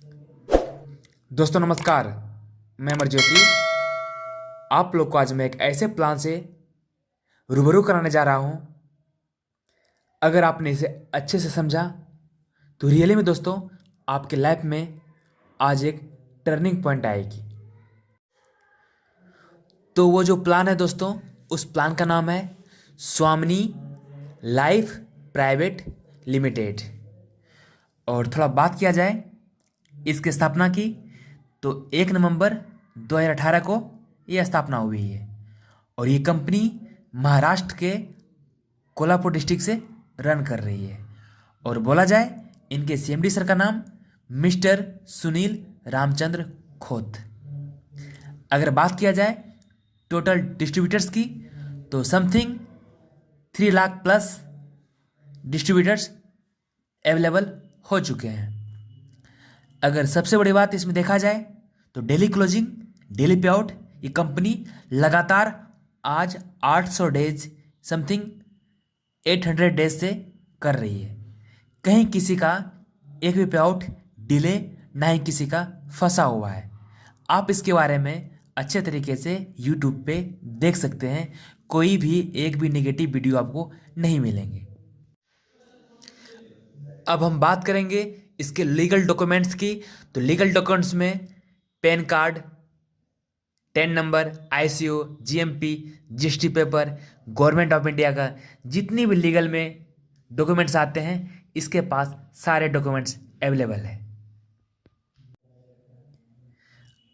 दोस्तों नमस्कार, मैं अमरज्योति। आप लोग को आज मैं एक ऐसे प्लान से रूबरू कराने जा रहा हूं। अगर आपने इसे अच्छे से समझा तो रियली में दोस्तों आपके लाइफ में आज एक टर्निंग पॉइंट आएगी। तो वो जो प्लान है दोस्तों, उस प्लान का नाम है स्वामिनी लाइफ प्राइवेट लिमिटेड। और थोड़ा बात किया जाए इसकी स्थापना की तो 1 नवंबर 2018 को यह स्थापना हुई है। और ये कंपनी महाराष्ट्र के कोल्हापुर डिस्ट्रिक्ट से रन कर रही है। और बोला जाए इनके सीएमडी सर का नाम मिस्टर सुनील रामचंद्र खोत। अगर बात किया जाए टोटल डिस्ट्रीब्यूटर्स की तो something 3 lakh plus distributors available हो चुके हैं। अगर सबसे बड़ी बात इसमें देखा जाए तो डेली क्लोजिंग, डेली पे आउट, ये कंपनी लगातार आज 800 डेज समथिंग 800 डेज से कर रही है। कहीं किसी का एक भी पे आउट डिले, ना ही किसी का फंसा हुआ है। आप इसके बारे में अच्छे तरीके से यूट्यूब पे देख सकते हैं। कोई भी एक भी नेगेटिव वीडियो आपको नहीं मिलेंगे। अब हम बात करेंगे इसके लीगल डॉक्यूमेंट्स की। तो लीगल डॉक्यूमेंट्स में pan card, 10 number, ICO, GMP, GST paper, government of India का जितनी भी लीगल में डॉक्यूमेंट्स आते हैं, इसके पास सारे डॉक्यूमेंट्स अवेलेबल है।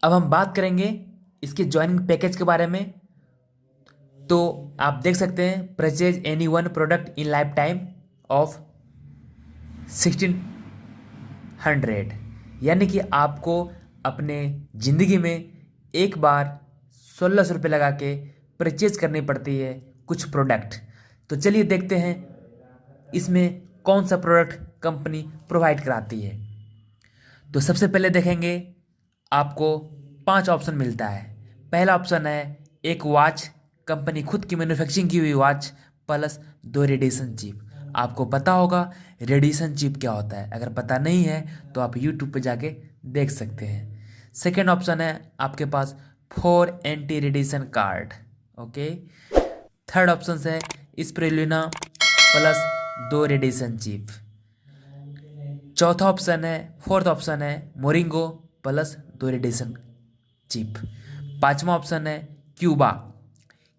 अब हम बात करेंगे इसके ज्वाइनिंग पैकेज के बारे में। तो आप देख सकते हैं purchase any one product in life time of 1600, यानी कि आपको अपने ज़िंदगी में एक बार 1600 रुपये लगा के परचेज करनी पड़ती है कुछ प्रोडक्ट। तो चलिए देखते हैं इसमें कौन सा प्रोडक्ट कंपनी प्रोवाइड कराती है। तो सबसे पहले देखेंगे आपको 5 ऑप्शन मिलता है। पहला ऑप्शन है एक वॉच, कंपनी खुद की मैन्युफैक्चरिंग की हुई वॉच प्लस 2 रेडिएशन चिप। आपको पता होगा रेडिएशन चिप क्या होता है, अगर पता नहीं है तो आप यूट्यूब पे जाके देख सकते हैं। सेकेंड ऑप्शन है आपके पास 4 anti radiation card. Okay. Third option है spirulina plus 2 radiation chip. Fourth option है मोरिंगो प्लस 2 रेडिएशन चिप। पांचवा ऑप्शन है क्यूबा।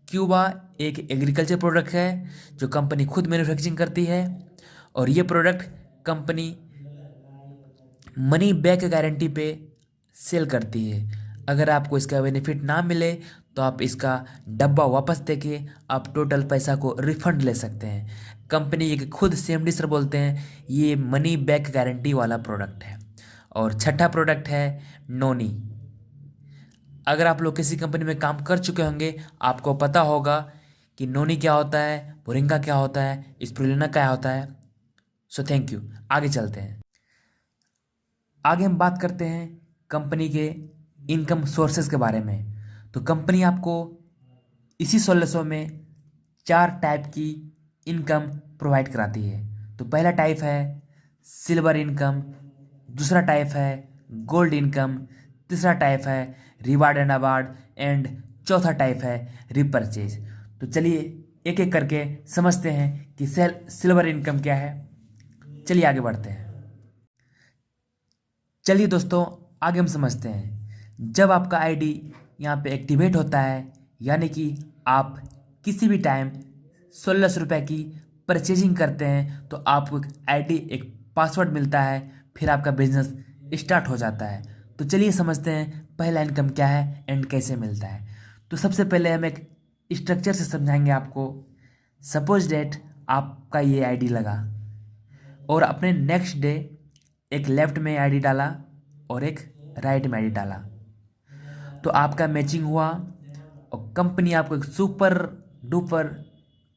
क्यूबा एक एग्रीकल्चर प्रोडक्ट है जो कंपनी खुद मैन्युफैक्चरिंग करती है। और ये product company money back guarantee पे सेल करती है। अगर आपको इसका बेनिफिट ना मिले तो आप इसका डब्बा वापस देके आप टोटल पैसा को रिफंड ले सकते हैं। कंपनी ये खुद सीएमडी सर बोलते हैं ये मनी बैक गारंटी वाला प्रोडक्ट है। और छठा प्रोडक्ट है नोनी। अगर आप लोग किसी कंपनी में काम कर चुके होंगे आपको पता होगा कि नोनी क्या होता है, मोरिंगा क्या होता है, स्पिरुलिना क्या होता है। सो थैंक यू। आगे चलते हैं। आगे हम बात करते हैं कंपनी के इनकम सोर्सेज के बारे में। तो कंपनी आपको इसी 1600 में 4 टाइप की इनकम प्रोवाइड कराती है। तो पहला टाइप है सिल्वर इनकम, दूसरा टाइप है गोल्ड इनकम, तीसरा टाइप है रिवार्ड एंड अवार्ड एंड चौथा टाइप है रिपरचेज। तो चलिए एक एक करके समझते हैं कि सिल्वर इनकम क्या है। चलिए आगे बढ़ते हैं। चलिए दोस्तों आगे हम समझते हैं। जब आपका आईडी यहाँ पे एक्टिवेट होता है, यानी कि आप किसी भी टाइम 1600 रुपये की परचेजिंग करते हैं तो आपको एक आईडी, एक पासवर्ड मिलता है, फिर आपका बिजनेस स्टार्ट हो जाता है। तो चलिए समझते हैं पहला इनकम क्या है एंड कैसे मिलता है। तो सबसे पहले हम एक स्ट्रक्चर से समझाएंगे आपको। सपोज डेट आपका ये आईडी लगा और अपने नेक्स्ट डे एक लेफ्ट में आईडी डाला और एक राइट में आईडी डाला, तो आपका मैचिंग हुआ और कंपनी आपको एक सुपर डुपर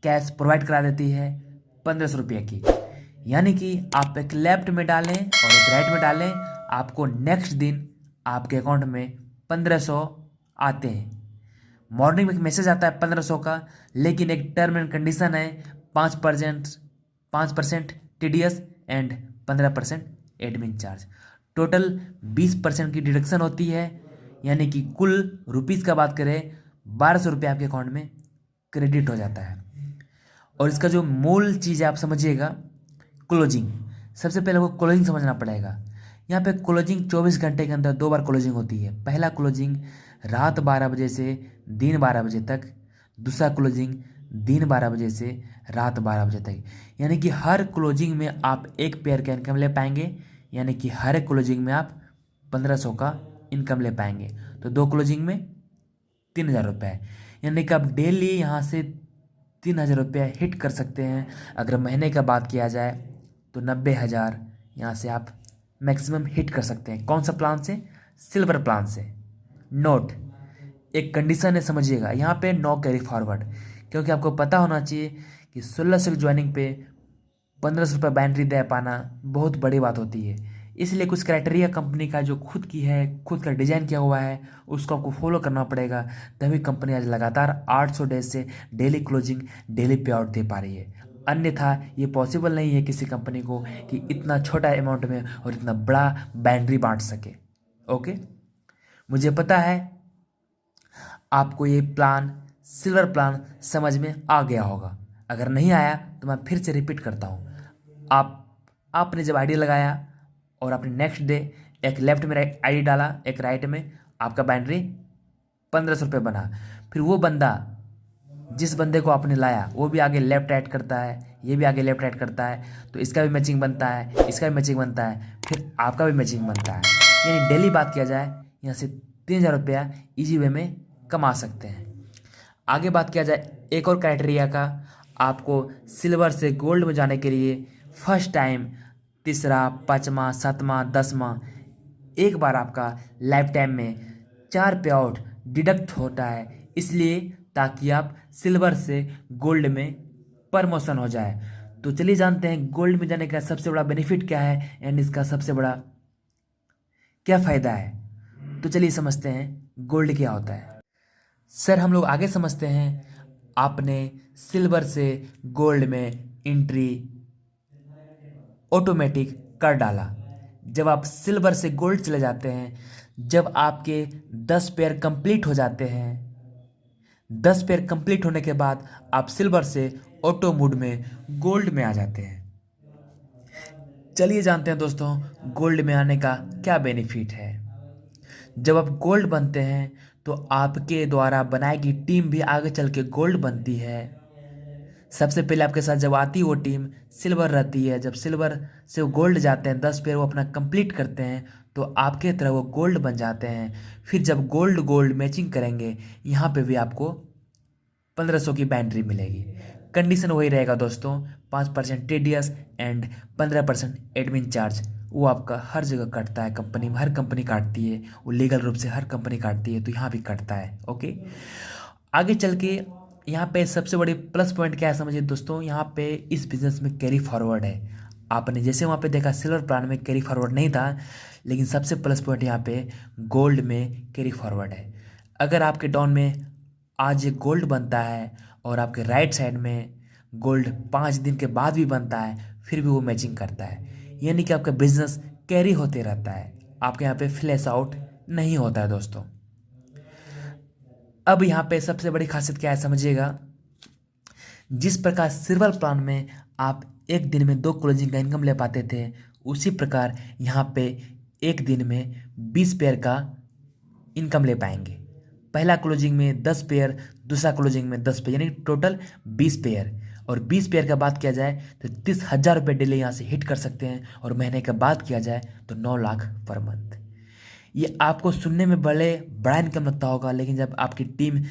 कैश प्रोवाइड करा देती है 1500 रुपये की। यानी कि आप एक लेफ्ट में डालें और एक राइट में डालें, आपको नेक्स्ट दिन आपके अकाउंट में 1500 आते हैं। मॉर्निंग में एक मैसेज आता है 1500 का, लेकिन एक टर्म एंड कंडीशन है 5% TDS and 15% admin charge. Total 20% की डिडक्शन होती है, यानी कि कुल रुपीज़ का बात करें 1200 रुपये आपके अकाउंट में क्रेडिट हो जाता है। और इसका जो मूल चीज़ है आप समझिएगा, क्लोजिंग। सबसे पहले वो क्लोजिंग समझना पड़ेगा। यहाँ पे क्लोजिंग 24 घंटे के अंदर 2 बार क्लोजिंग होती है। पहला क्लोजिंग रात 12 बजे से दिन 12 बजे तक, दूसरा क्लोजिंग दिन 12 बजे से रात 12 बजे तक। यानी कि हर क्लोजिंग में आप एक पेयर का इनकम ले पाएंगे, यानी कि हर क्लोजिंग में आप 1500 का इनकम ले पाएंगे। तो 2 क्लोजिंग में 3000 रुपये, यानी कि आप डेली यहाँ से 3000 रुपये हिट कर सकते हैं। अगर महीने का बात किया जाए तो 90,000 यहाँ से आप मैक्सिमम हिट कर सकते हैं। कौन सा प्लान से? सिल्वर प्लान से। नोट, एक कंडीशन है, समझिएगा, यहाँ पे नो कैरी फॉरवर्ड, क्योंकि आपको पता होना चाहिए कि 1600 की ज्वाइनिंग पे 1500 रुपये बैटरी दे पाना बहुत बड़ी बात होती है। इसलिए कुछ क्राइटेरिया कंपनी का जो खुद की है, खुद का डिजाइन किया हुआ है, उसको आपको फॉलो करना पड़ेगा, तभी कंपनी आज लगातार 800 डेज से डेली क्लोजिंग, डेली पे आउट दे पा रही है। अन्यथा ये पॉसिबल नहीं है किसी कंपनी को कि इतना छोटा अमाउंट में और इतना बड़ा बैटरी बांट सके। ओके, मुझे पता है आपको ये प्लान, सिल्वर प्लान समझ में आ गया होगा। अगर नहीं आया तो मैं फिर से रिपीट करता हूँ। आपने जब आईडी लगाया और आपने नेक्स्ट डे एक लेफ्ट में आईडी डाला, एक राइट में, आपका बैटरी 1500 रुपये बना। फिर वो बंदा, जिस बंदे को आपने लाया, वो भी आगे लेफ्ट राइट करता है, ये भी आगे लेफ्ट राइट करता है, तो इसका भी मैचिंग बनता है, इसका भी मैचिंग बनता है, फिर आपका भी मैचिंग बनता है। यानी डेली बात किया जाए, यहाँ से 3000 रुपया ईजी वे में कमा सकते हैं। आगे बात किया जाए एक और क्राइटेरिया का, आपको सिल्वर से गोल्ड में जाने के लिए फर्स्ट टाइम, तीसरा, पाँचवा, सातवां, 10वां, एक बार आपका लाइफ टाइम में 4 पे आउट डिडक्ट होता है, इसलिए ताकि आप सिल्वर से गोल्ड में प्रमोशन हो जाए। तो चलिए जानते हैं गोल्ड में जाने का सबसे बड़ा बेनिफिट क्या है एंड इसका सबसे बड़ा क्या फ़ायदा है। तो चलिए समझते हैं गोल्ड क्या होता है। सर, हम लोग आगे समझते हैं। आपने सिल्वर से गोल्ड में एंट्री ऑटोमेटिक कर डाला। जब आप सिल्वर से गोल्ड चले जाते हैं, जब आपके 10 पेयर कंप्लीट हो जाते हैं, 10 पेयर कंप्लीट होने के बाद आप सिल्वर से ऑटो मोड में गोल्ड में आ जाते हैं। चलिए जानते हैं दोस्तों गोल्ड में आने का क्या बेनिफिट है। जब आप गोल्ड बनते हैं तो आपके द्वारा बनाई गई टीम भी आगे चल के गोल्ड बनती है। सबसे पहले आपके साथ जब आती है वो टीम सिल्वर रहती है। जब सिल्वर से वो गोल्ड जाते हैं, 10 पेयर वो अपना कंप्लीट करते हैं, तो आपके तरह वो गोल्ड बन जाते हैं। फिर जब गोल्ड गोल्ड मैचिंग करेंगे, यहाँ पे भी आपको 1500 की बैटरी मिलेगी। कंडीशन वही रहेगा दोस्तों, 5% टीडीएस एंड 15% एडमिन चार्ज, वो आपका हर जगह कटता है। कंपनी में हर कंपनी काटती है, वो लीगल रूप से हर कंपनी काटती है, तो यहाँ भी कटता है। ओके, आगे चल के यहाँ पे सबसे बड़ी प्लस पॉइंट क्या है समझिए दोस्तों, यहाँ पे इस बिज़नेस में कैरी फॉरवर्ड है। आपने जैसे वहाँ पे देखा सिल्वर प्लान में कैरी फॉरवर्ड नहीं था, लेकिन सबसे प्लस पॉइंट यहाँ पे गोल्ड में कैरी फॉरवर्ड है। अगर आपके डाउन में आज ये गोल्ड बनता है और आपके राइट साइड में गोल्ड 5 दिन के बाद भी बनता है, फिर भी वो मैचिंग करता है, यानी कि आपका बिजनेस कैरी होते रहता है, आपके यहाँ पे फ्लैश आउट नहीं होता है दोस्तों। अब यहाँ पे सबसे बड़ी खासियत क्या है समझिएगा। जिस प्रकार सिल्वर प्लान में आप एक दिन में 2 क्लोजिंग का इनकम ले पाते थे, उसी प्रकार यहाँ पे एक दिन में 20 पेयर का इनकम ले पाएंगे। पहला क्लोजिंग में 10 पेयर, दूसरा क्लोजिंग में 10 पेयर, यानी टोटल 20 पेयर। और 20 पेयर का बात किया जाए तो 30,000 रुपये डेली यहाँ से हिट कर सकते हैं। और महीने का बात किया जाए तो 9 लाख पर मंथ। ये आपको सुनने में बड़ा इनकम लगता होगा, लेकिन जब आपकी टीम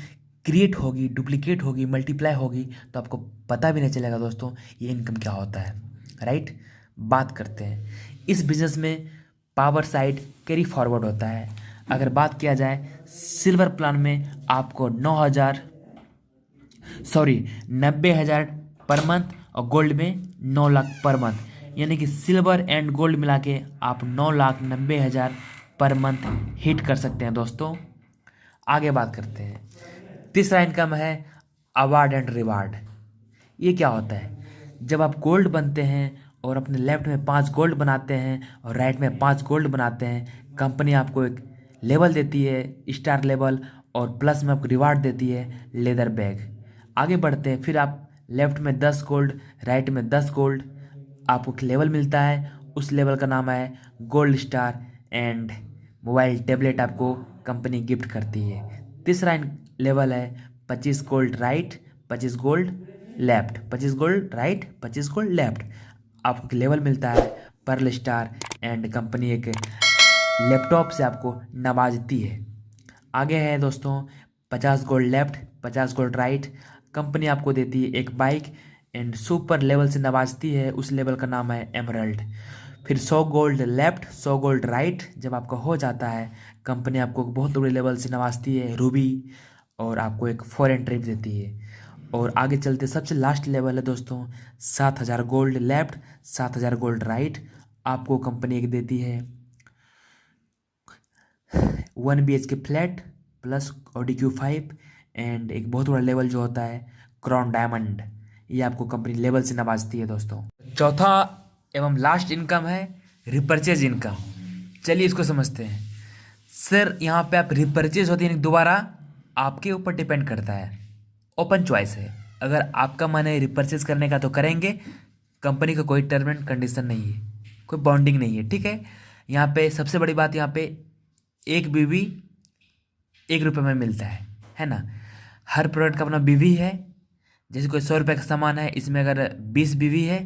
क्रिएट होगी, डुप्लीकेट होगी, मल्टीप्लाई होगी, तो आपको पता भी नहीं चलेगा दोस्तों ये इनकम क्या होता है। राइट, बात करते हैं इस बिजनेस में पावर साइड कैरी फॉरवर्ड होता है। अगर बात किया जाए सिल्वर प्लान में आपको 90,000 पर मंथ और गोल्ड में 9 लाख पर मंथ, यानी कि सिल्वर एंड गोल्ड मिला के आप 9,90,000 पर मंथ हिट कर सकते हैं दोस्तों। आगे बात करते हैं, तीसरा इनकम है अवार्ड एंड रिवार्ड। ये क्या होता है? जब आप गोल्ड बनते हैं और अपने लेफ्ट में 5 गोल्ड बनाते हैं और राइट में 5 गोल्ड बनाते हैं, कंपनी आपको एक लेवल देती है, स्टार लेवल, और प्लस में आपको रिवार्ड देती है लेदर बैग। आगे बढ़ते हैं, फिर आप लेफ्ट में 10 गोल्ड, राइट में 10 गोल्ड, आपको एक लेवल मिलता है, उस लेवल का नाम है gold star, and mobile tablet आपको कंपनी गिफ्ट करती है। तीसरा लेवल है 25 gold right, 25 gold left, 25 gold right, 25 gold left, आपको एक लेवल मिलता है पर्ल स्टार, एंड कंपनी एक लैपटॉप से आपको नवाजती है। आगे है दोस्तों 50 gold left, 50 gold right, company आपको देती है एक बाइक एंड सुपर लेवल से नवाजती है, उस लेवल का नाम है एमरल्ड। फिर 100 गोल्ड लेफ्ट, 100 गोल्ड राइट, जब आपका हो जाता है कंपनी आपको बहुत बड़े लेवल से नवाजती है रूबी, और आपको एक फॉरेन ट्रिप देती है। और आगे चलते सबसे लास्ट लेवल है दोस्तों 7000 गोल्ड लेफ्ट, 7000 गोल्ड राइट, आपको कंपनी एक देती है 1 BHK flat plus Audi Q5 and एक बहुत बड़ा लेवल जो होता है क्राउन डायमंड, ये आपको कंपनी लेवल से नवाजती है दोस्तों। चौथा एवं लास्ट इनकम है रिपर्चेज इनकम। चलिए इसको समझते हैं। सर यहाँ पे आप रिपर्चेज होती है दोबारा आपके ऊपर डिपेंड करता है, ओपन चॉइस है, अगर आपका मन है रिपर्चेज करने का तो करेंगे, कंपनी का कोई टर्म एंड कंडीशन नहीं है, कोई बॉन्डिंग नहीं है, ठीक है। यहाँ पे सबसे बड़ी बात, यहाँ पे एक बीवी 1 रुपये में मिलता है ना। हर प्रोडक्ट का अपना बीवी है, जैसे कोई 100 रुपये का सामान है, इसमें अगर 20 बीवी है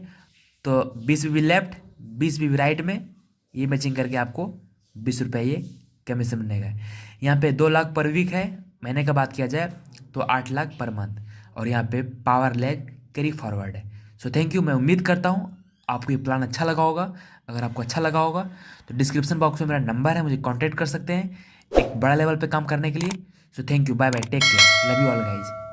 तो 20 बीवी लेफ्ट, 20 बीवी राइट में, ये मैचिंग करके आपको 20 रुपये ये कमीशन बनेगा। यहाँ पे 2 लाख पर वीक है, महीने का बात किया जाए तो 8 लाख पर मंथ, और यहाँ पे पावर लैग कैरी फॉरवर्ड है। सो थैंक यू, मैं उम्मीद करता हूँ आपको ये प्लान अच्छा लगा होगा। अगर आपको अच्छा लगा होगा तो डिस्क्रिप्शन बॉक्स में मेरा नंबर है, मुझे कांटेक्ट कर सकते हैं एक बड़ा लेवल पे काम करने के लिए। So thank you, bye bye, take care, love you all guys.